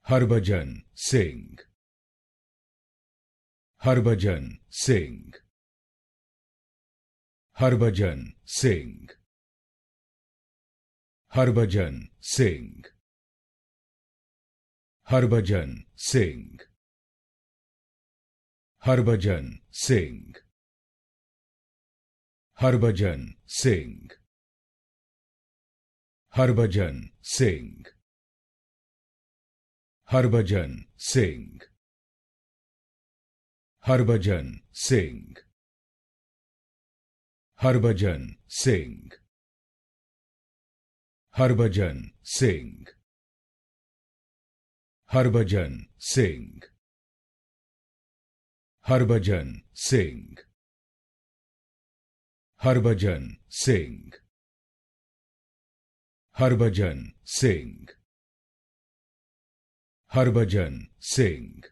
Harbhajan Singh, Harbhajan Singh, Harbhajan Singh, Harbhajan Singh, Harbhajan Singh, Harbhajan Singh, Harbhajan Singh, Harbhajan Singh, Harbhajan Singh, Harbhajan Singh, Harbhajan Singh, Harbhajan Singh, Harbhajan Singh, Harbhajan Singh, Harbhajan Singh, Harbhajan Singh, Harbhajan Singh,